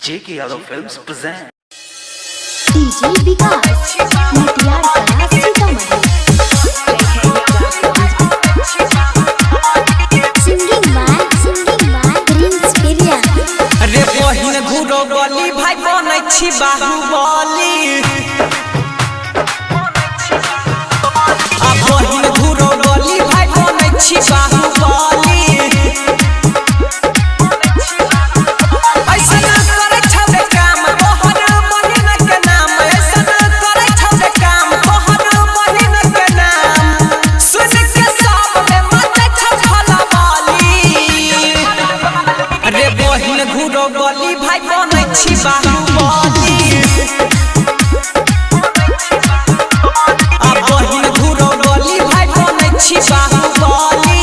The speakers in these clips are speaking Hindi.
JK Yadav Films present DJ Vikas Matiyar Kala Sitamarhi singing by Prince Periya. रे बहिन घुरो गली भाई बनै छी बाहुबली आ बहिन घुरो गली भाई बनै छी बाहुबली ऐसा करे छबे काम तोहर बहिन के नाम ऐसा करे छबे काम तोहर बहिन के नाम सुन के सब में मत छफला वाली रे बहिन घुरो गली भाई बनै छी बाहुबली आ बहिन घुरो गली भाई बनै छी बाहुबली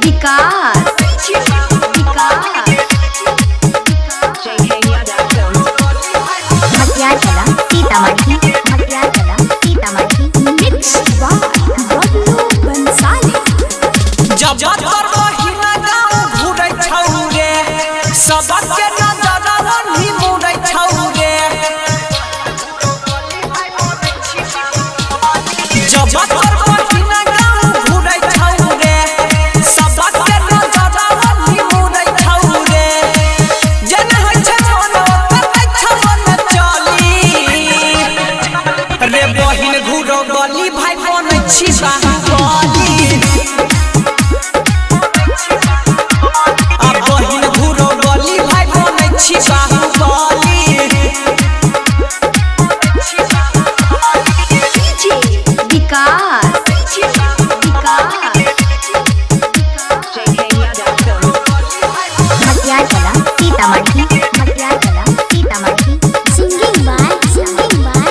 विकास मटियार कला सीतामढ़ी मिक्स बाय बबलू बंसाली। जब तोर बहिन गाँव घुरै छौ रे सबके नजर ओढ़ी मुड़ै छौ रे जब तोर बहिन गाँव घुरै छौ रे सबके नजर ओढ़ी मुड़ै छौ रे जेना होइ छै मोनो ततै छौ न चली रे बहिन घुरो गली भाई बनै छी बाहुबली आ बहिन घुरो गली भाई बनै छी Baahubali Vikas Matiyar Kala Sitamarhi singing by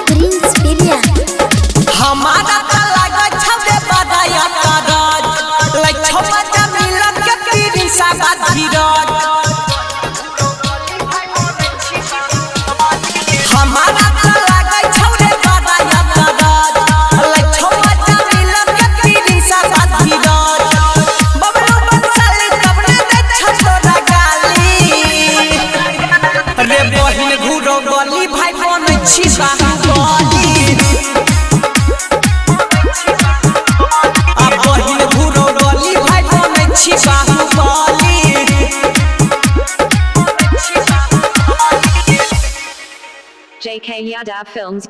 Prince Periya. हमारा त लागै छबे बदाया कागज लै छबा जमीन के पीरी सागा धीरज हमारा त लागै छौरे बदाया कागज लै छबा जमीन के पीरी सागा धीरज बबलू बंसाली कबने दे छतोरा गाली रे बहिन घुरो गली भाई बनै छी बाहुबली आ बहिन घुरो गली भाई बनै छी बाहुबली JK Yadav Films